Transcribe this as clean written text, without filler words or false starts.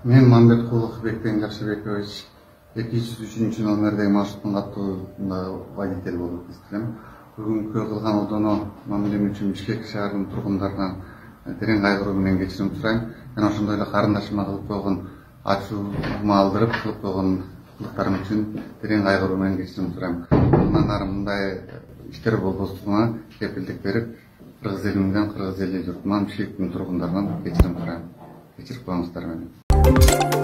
Мен Мамбетқулов Бекбен Жакшыбекович 203 номердеги маршруттун каттуусунда водитель болуп иштейм. Бүгүнкү кылган одону мамилем үчүн Бишкек шаарынын тургундарынан терең кайгыруу менен кечирим сурайм. Жана ошондой эле карындашыма кылып койгон ачуума алдырып кылып койгон кылыктарым үчүн терең кайгыруу менен кечирим сурайм. Мындан ары мындай иштер болбосуна кепилдик берип, кыргыз элимден, кыргыз эли журтунан, Бишкектин тургундарынан кечирим сурайм. Кечирип коюңуздар мени.